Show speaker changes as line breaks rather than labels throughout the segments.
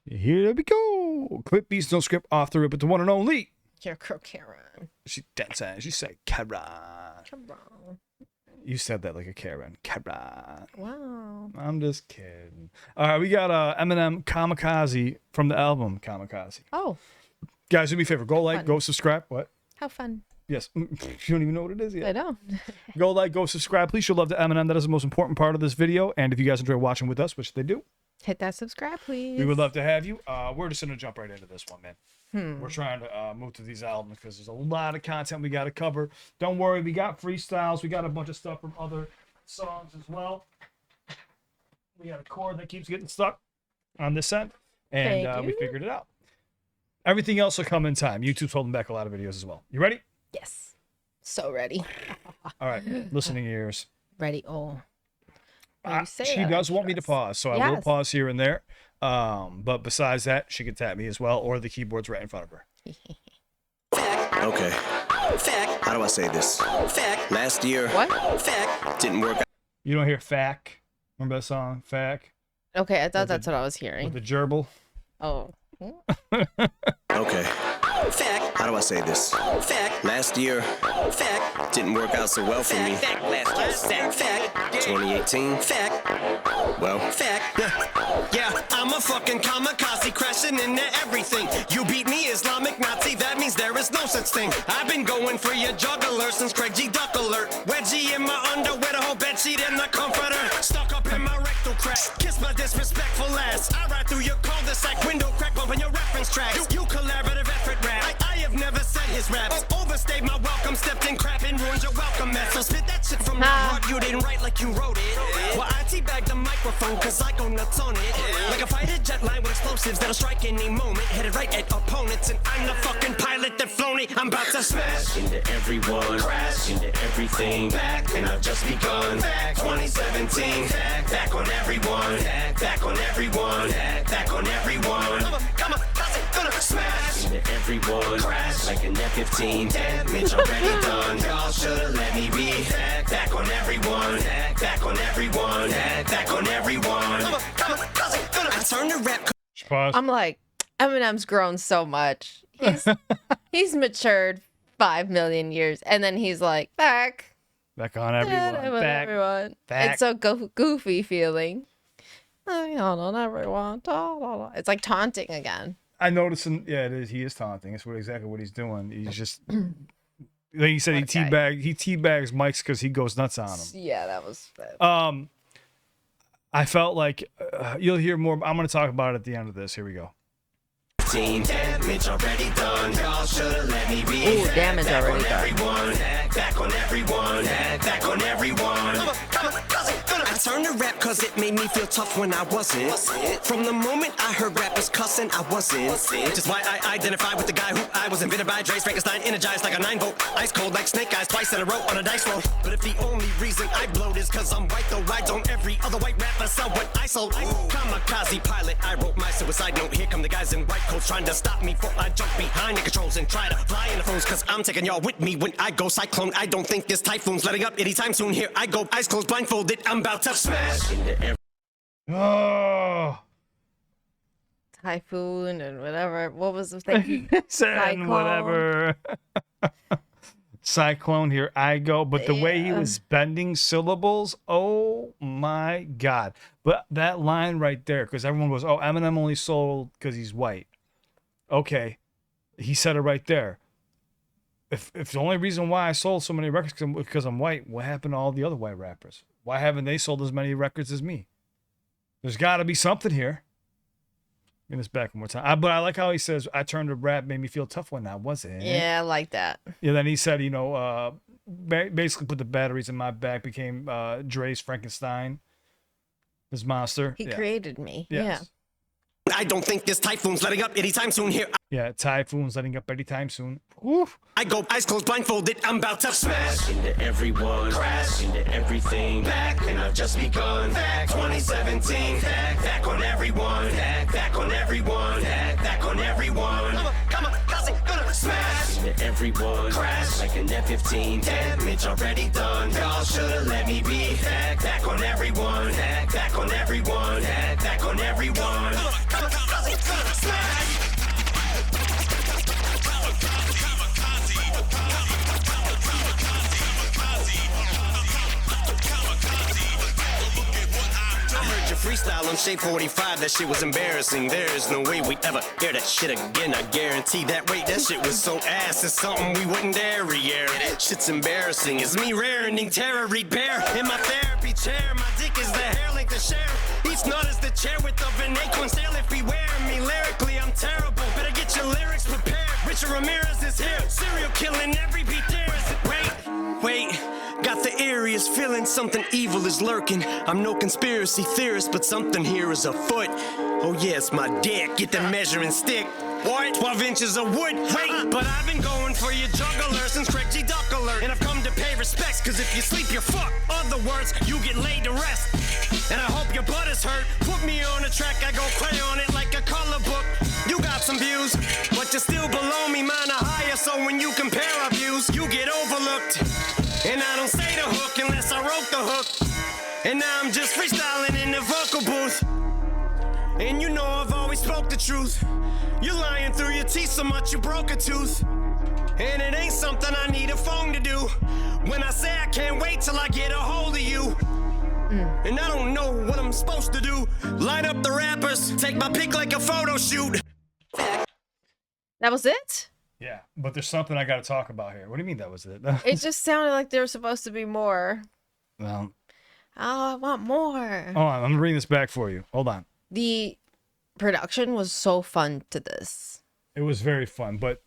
Here we go. CliffBeats, no script, off the rip, but the one and only.
Your girl Karen.
She dancing. She said Karen.
Karen.
You said that like a Karen. Karen.
Wow.
I'm just kidding. All right, we got Eminem Kamikaze from the album Kamikaze.
Oh.
Guys, do me a favor. Go like,
Fun.
go subscribe. What?
How fun.
Yes. You don't even know what it is yet.
I know.
Go like, go subscribe. Please show love to Eminem. That is the most important part of this video. And if you guys enjoy watching with us, which they do,
Hit that subscribe, please.
we would love to have you. We're just going to jump right into this one, man. We're trying to move to these albums because there's a lot of content we got to cover. Don't worry. We got freestyles. We got a bunch of stuff from other songs as well. We got a chord that keeps getting stuck on this end. And we figured it out. Everything else will come in time. YouTube's holding back a lot of videos as well. You ready?
Yes. So ready.
All right. Listening ears.
Ready. Oh.
She does want me to pause, so I will pause here and there. But besides that, she can tap me as well, or the keyboard's right in front of her.
Okay. Fact. How do I say this? Fact. Last year.
What?
Fact. Didn't work out.
You don't hear Fack? Remember that song, Fack?
Okay, I thought that's what I was hearing.
With the gerbil?
Oh.
Okay. Fact. How do I say this? Fact. Last year. Fact. Didn't work out so well for me. Last year. Fact. 2018. Fact. Well. Fact. Yeah, I'm a fucking kamikaze crashing into everything. You beat me, Islamic Nazi. That means there is no such thing. I've been going for your juggler since Craig G. Duck Alert. Wedgie in my underwear, the whole bedsheet in the comforter. Stuck up in my rectal crack. Kiss my disrespectful ass. I ride through your cul-de-sac window crack, bumping your reference tracks. You collaborative effort rap. I have never said his raps. Overstayed my welcome, stepped in crap and ruined your welcome mess. So spit that shit from my heart. You didn't write like you wrote it. Well, I teabag the microphone cause I go nuts on it. Like a fighter jet line with explosives that'll strike any moment. Headed right at opponents, and I'm the fucking pilot that flown it. I'm about to smash into everyone, crash into everything. Back, and I've just begun. Back, 2017. Back on everyone. Back on everyone. Back on everyone. Come on, gonna smash into everyone. Crash like an F-15. Damage already done. Y'all should've let me be. Back on everyone. Back on everyone. Back on everyone. Come on, I turn to rap.
I'm like, Eminem's grown so much. He's matured 5 million years, and then he's like, back
on everyone. Back.
Everyone. It's so goofy feeling. On everyone. It's like taunting again.
I noticed, yeah, it is. He is taunting. That's exactly what he's doing. He's just, like he said, he teabags mics because he goes nuts on him.
Yeah, that was bad.
I felt like you'll hear more. I'm going to talk about it at the end of this. Here we go.
Damage already done. Y'all should've let me be.
Ooh, damage already done.
Back on everyone. Back on everyone. I turned to rap cause it made me feel tough when I wasn't. From the moment I heard rappers cussing, I wasn't. Which is why I identify with the guy who I was invented by. Dre's Frankenstein, energized like a 9-volt. Ice cold like snake eyes, twice in a row on a dice roll. But if the only reason I blowed is cause I'm white, though why don't every other white rapper sell what I sold? Kamikaze pilot, I wrote my suicide note. Here come the guys in white coats trying to stop me before I jump behind the controls and try to fly in the phones. Cause I'm taking y'all with me when I go cyclone. I don't think this typhoon's letting up anytime soon. Here I go, eyes closed, blindfolded. I'm about to smash into every.
Oh.
Typhoon and whatever. What was the thing?
Saying whatever. Cyclone, here I go. But the way he was bending syllables, oh my God. But that line right there, because everyone goes, oh, Eminem only sold because he's white. Okay. He said it right there. If the only reason why I sold so many records because I'm white, what happened to all the other white rappers? Why haven't they sold as many records as me? There's got to be something here. Give this back one more time. But I like how he says, I turned to rap, made me feel tough when I wasn't.
Yeah, I like that.
Yeah, then he said, basically put the batteries in my back, became Dre's Frankenstein, his monster.
He created me.
Yes.
Yeah.
I don't think this typhoon's letting up anytime soon. Here
Yeah, typhoon's letting up anytime soon. Oof.
I go, eyes closed, blindfolded. I'm about to smash into everyone, crash into everything. Back, and I've just begun. Back, 2017. Back on everyone. Back on everyone. Back on everyone. Come on, gonna smash into everyone. Crash like an F-15. Damage already done. Y'all should've let me be. Back on everyone. Back on everyone. Back on everyone. freestyle on Shape 45, that shit was embarrassing. There's no way we'd ever hear that shit again. I guarantee that that shit was so ass. It's something we wouldn't dare re-air. Shit's embarrassing. It's me rearing terror, read bear. In my therapy chair, my dick is the hair length to share. Each nut is the chair with the vernacular stale. If he wear me lyrically, I'm terrible. Better get your lyrics prepared. Richard Ramirez is here. Serial killing every beat there. Is it wait, got the eeriest feeling something evil is lurking. I'm no conspiracy theorist, but something here is afoot. Oh yes, my dick, get the measuring stick. What? 12 inches of wood, wait, but I've been going for your juggler since Craig G. Duck Alert. And I've come to pay respects, cause if you sleep, you're fucked. Other words, you get laid to rest. And I hope your butt is hurt. Put me on a track, I go crayon it like a color book. You got some views, but you're still below me, mine are higher. So when you compare our views, you get overlooked. And I don't say the hook unless I wrote the hook. And now I'm just freestyling in the vocal booth. And you know I've always spoke the truth. You're lying through your teeth so much you broke a tooth. And it ain't something I need a phone to do. When I say I can't wait till I get a hold of you. And I don't know what I'm supposed to do. Line up the rappers, take my pic like a photo shoot.
That was it?
Yeah, but there's something I got to talk about here. What do you mean that was it?
It just sounded like there was supposed to be more.
Well,
Oh, I want more.
hold on, I'm gonna bring this back for you. Hold on.
The production was so fun to this.
It was very fun, but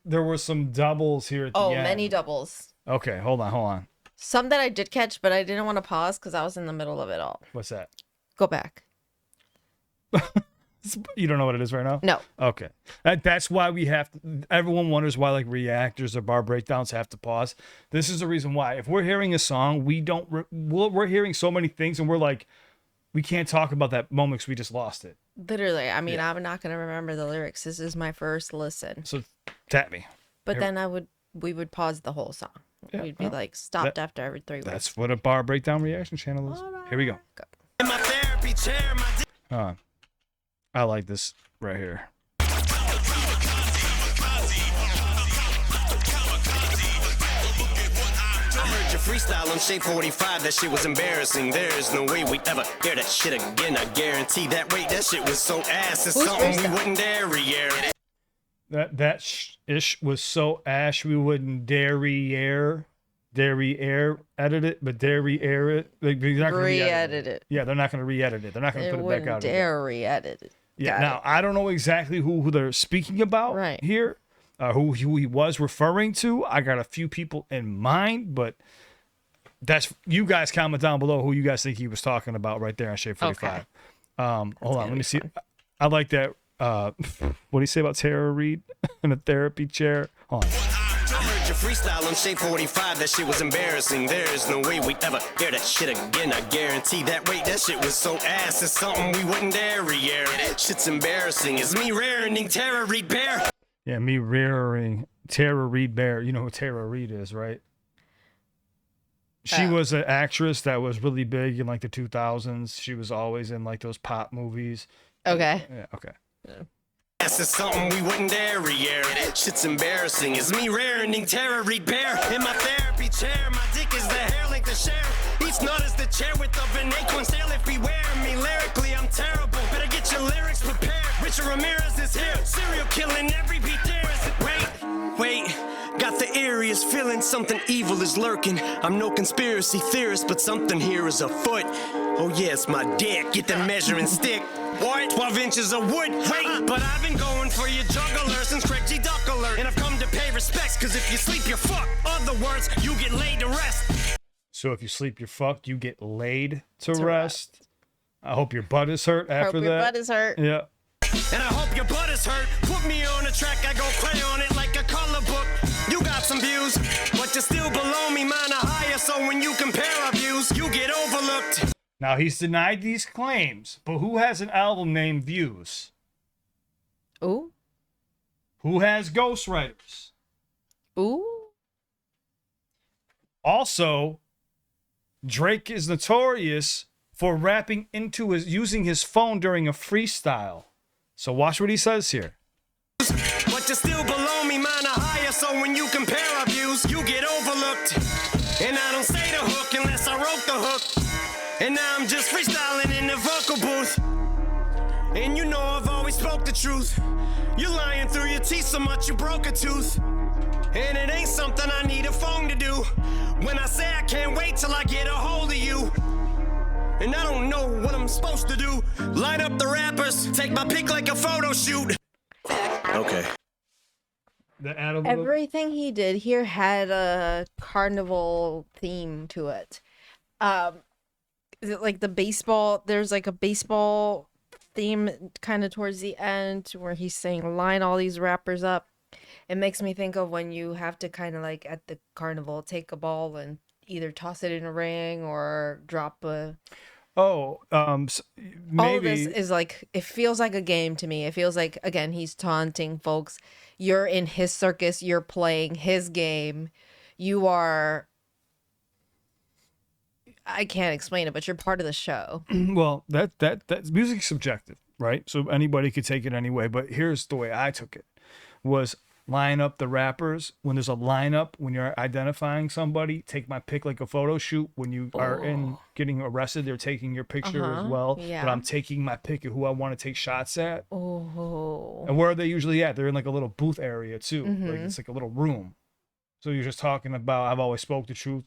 there were some doubles here at the
Oh,
end.
many doubles.
Okay, hold on.
Some that I did catch, but I didn't want to pause because I was in the middle of it all.
What's that?
Go back.
You don't know what it is right now?
No.
Okay. That's why we have to, everyone wonders why like reactors or bar breakdowns have to pause. This is the reason why. If we're hearing a song, we're hearing so many things and we're like, we can't talk about that moment because we just lost it.
Literally. I mean, I'm not going to remember the lyrics. This is my first listen.
So tap me.
But then we would pause the whole song.
Yeah,
We'd be like stopped after every 3 words.
That's what a bar breakdown reaction channel is. Here we go.
In my therapy chair, my
I like this right here.
freestyle on Shape 45, that shit was embarrassing. There's no way we'd ever hear that shit again. I guarantee that shit was so ass. It's something we wouldn't dare re-air.
That ish was so ash we wouldn't dare edit it, but dare re-air it. Like, they're not gonna
re-edit it.
Yeah, they're not going to re-edit it. They're not going to put it back out.
Dare re-edit it.
Yeah. Now I don't know exactly who they're speaking about here, who he was referring to. I got a few people in mind, but that's you guys comment down below who you guys think he was talking about right there on Shape 45.
Okay.
Hold on, let me see. I like that. What do you say about Tara Reid in a therapy chair? Hold on.
I heard your freestyle on Shape 45, that shit was embarrassing. There's no way we'd ever hear that shit again. I guarantee that shit was so ass. It's something we wouldn't dare re-air. Shit's embarrassing. It's me rearing Tara Reid Bear.
Yeah, me rearing Tara Reid Bear. You know who Tara Reid is, right? She was an actress that was really big in like the 2000s. She was always in like those pop movies.
Okay.
Yeah, okay.
Yeah.
It's something we wouldn't dare re-air. Shit's embarrassing. It's me rearing Tara Reid Bear. In my therapy chair, my dick is the hair length to share. Each nut is the chair with the vernacular stale. If he wear me lyrically, I'm terrible. Better get your lyrics prepared. Richard Ramirez is here. Serial killing every beat there. Is it wait. Got the eeriest feeling something evil is lurking. I'm no conspiracy theorist, but something here is afoot. Oh yes, my dick, get the measuring stick. What? 12 inches of wood, wait, but I've been going for your juggler since Craig G. Duck Alert. And I've come to pay respects, cause if you sleep, you're fucked. Other words, you get laid to rest.
So if you sleep, you're fucked, you get laid to rest. I hope your butt is hurt after that.
Your butt is hurt.
Yeah.
And I hope your butt is hurt. Put me on a track, I go crayon it like a color book. You got some views, but you're still below me, mine are higher. So when you compare our views, you get overlooked.
Now he's denied these claims, but who has an album named Views?
Ooh.
Who has ghostwriters?
Ooh.
Also, Drake is notorious for rapping into using his phone during a freestyle. So watch what he says here.
But you're still below me, mine are higher. So when you compare our views, you get overlooked. And I don't say the hook unless I wrote the hook. And now I'm just freestyling in the vocal booth. And you know I've always spoke the truth. You're lying through your teeth so much you broke a tooth. And it ain't something I need a phone to do. When I say I can't wait till I get a hold of you. And I don't know what I'm supposed to do. Light up the rappers, take my pic like a photo shoot. Okay.
Everything he did here had a carnival theme to it. Is it like the baseball? There's like a baseball theme kind of towards the end where he's saying line all these rappers up. It makes me think of when you have to kind of like at the carnival take a ball and either toss it in a ring or drop a.
Maybe.
All of this is like, it feels like a game to me. It feels like, again, he's taunting folks. You're in his circus. You're playing his game. You are, I can't explain it, but you're part of the show.
Well, that music's subjective, right? So anybody could take it anyway. But here's the way I took it: was line up the rappers. When there's a lineup, when you're identifying somebody, take my pic like a photo shoot. When you are in getting arrested, they're taking your picture as well.
Yeah.
But I'm taking my pic of who I want to take shots at.
Oh.
And where are they usually at? They're in like a little booth area too. Like it's like a little room. So you're just talking about, I've always spoke the truth.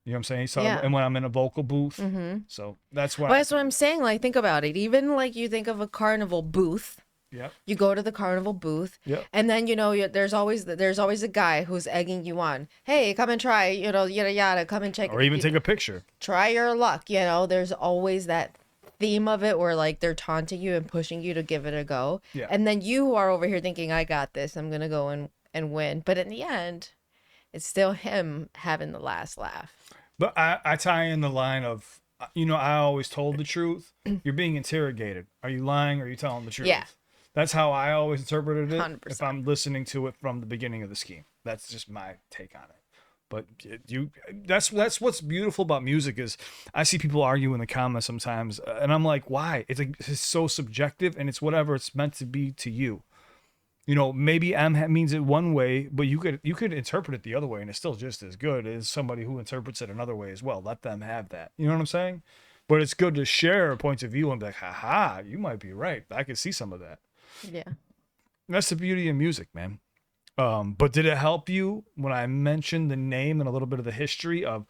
You know what I'm saying? So, and when I'm in a vocal booth. So that's why.
Well, that's what I'm saying. Like, think about it. Even like you think of a carnival booth.
Yep.
You go to the carnival booth, and then there's always a guy who's egging you on. Hey, come and try, yada yada. Come and check.
Or even take a picture.
Try your luck. There's always that theme of it where like they're taunting you and pushing you to give it a go.
Yeah.
And then you are over here thinking, I got this. I'm gonna go and win. But in the end, it's still him having the last laugh.
But I tie in the line of, I always told the truth. You're being interrogated. Are you lying or are you telling the truth?
Yeah.
That's how I always interpreted it.
100%.
If I'm listening to it from the beginning of the scheme, that's just my take on it. But that's what's beautiful about music is I see people argue in the comments sometimes, and I'm like, why? It's so subjective, and it's whatever it's meant to be to you. Maybe M means it one way, but you could interpret it the other way, and it's still just as good as somebody who interprets it another way as well. Let them have that. You know what I'm saying? But it's good to share points of view and be like, haha, you might be right. I could see some of that.
Yeah.
That's the beauty of music, man. But did it help you when I mentioned the name and a little bit of the history of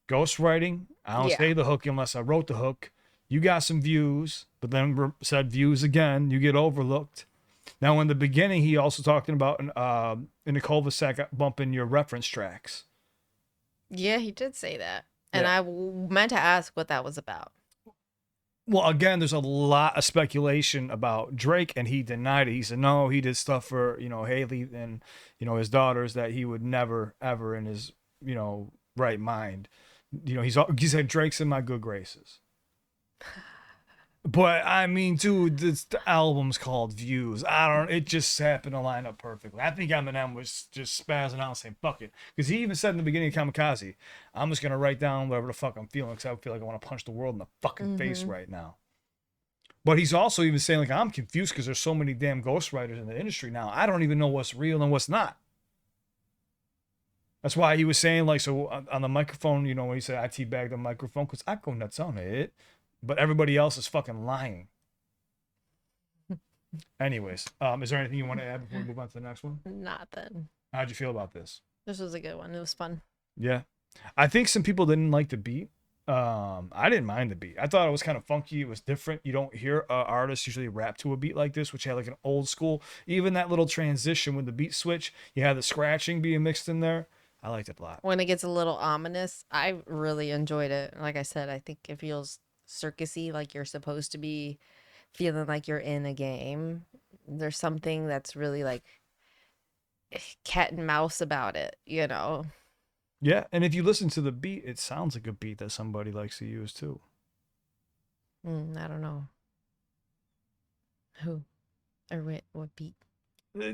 ghostwriting? I don't say the hook unless I wrote the hook. You got some views, but then said views again. You get overlooked. Now, in the beginning, he also talking about in a cul-de-sac bumping your reference tracks.
Yeah, he did say that. And I meant to ask what that was about.
Well, again, there's a lot of speculation about Drake, and he denied it. He said, no, he did stuff for, Haley and, his daughters that he would never, ever in his, right mind. He said, Drake's in my good graces. But, I mean, dude, the album's called Views. It just happened to line up perfectly. I think Eminem was just spazzing out and saying, fuck it. Because he even said in the beginning of Kamikaze, I'm just going to write down whatever the fuck I'm feeling because I feel like I want to punch the world in the fucking face right now. But he's also even saying, like, I'm confused because there's so many damn ghostwriters in the industry now. I don't even know what's real and what's not. That's why he was saying, like, so on the microphone, when he said I teabagged the microphone because I go nuts on it. But everybody else is fucking lying. Anyways, is there anything you want to add before we move on to the next one?
Nothing.
How'd you feel about this?
This was a good one. It was fun.
Yeah. I think some people didn't like the beat. I didn't mind the beat. I thought it was kind of funky. It was different. You don't hear artists usually rap to a beat like this, which had like an old school. Even that little transition with the beat switch, you had the scratching being mixed in there. I liked it a lot.
When it gets a little ominous, I really enjoyed it. Like I said, I think it feels circusy, like you're supposed to be feeling like you're in a game. There's something that's really like cat and mouse about it,
Yeah, and if you listen to the beat, it sounds like a beat that somebody likes to use too.
I don't know who or what beat.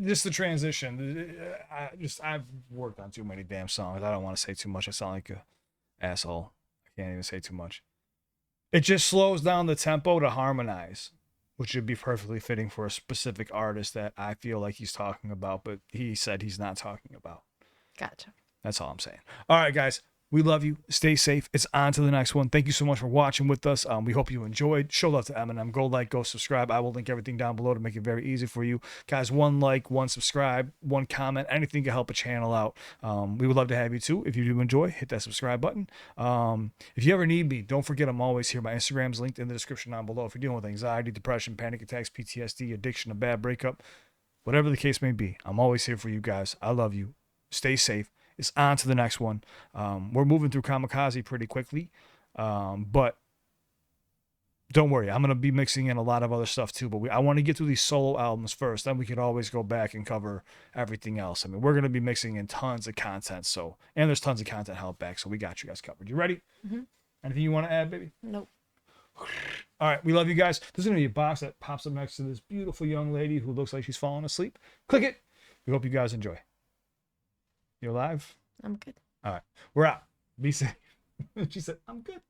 Just the transition. I've worked on too many damn songs. I don't want to say too much. I sound like a asshole. I can't even say too much. It just slows down the tempo to harmonize, which would be perfectly fitting for a specific artist that I feel like he's talking about, but he said he's not talking about.
Gotcha.
That's all I'm saying. All right, guys. We love you. Stay safe. It's on to the next one. Thank you so much for watching with us. We hope you enjoyed. Show love to Eminem. Go like, go subscribe. I will link everything down below to make it very easy for you. Guys, 1 like, 1 subscribe, 1 comment, anything to help a channel out. We would love to have you too. If you do enjoy, hit that subscribe button. If you ever need me, don't forget I'm always here. My Instagram's linked in the description down below. If you're dealing with anxiety, depression, panic attacks, PTSD, addiction, a bad breakup, whatever the case may be, I'm always here for you guys. I love you. Stay safe. It's on to the next one. We're moving through Kamikaze pretty quickly, but don't worry. I'm going to be mixing in a lot of other stuff too, but I want to get through these solo albums first. Then we could always go back and cover everything else. I mean, we're going to be mixing in tons of content. And there's tons of content held back, so we got you guys covered. You ready?
Mm-hmm.
Anything you want to add, baby?
Nope.
All right, we love you guys. There's going to be a box that pops up next to this beautiful young lady who looks like she's falling asleep. Click it. We hope you guys enjoy. You alive?
I'm good.
All right. We're out. Be safe. She said, I'm good.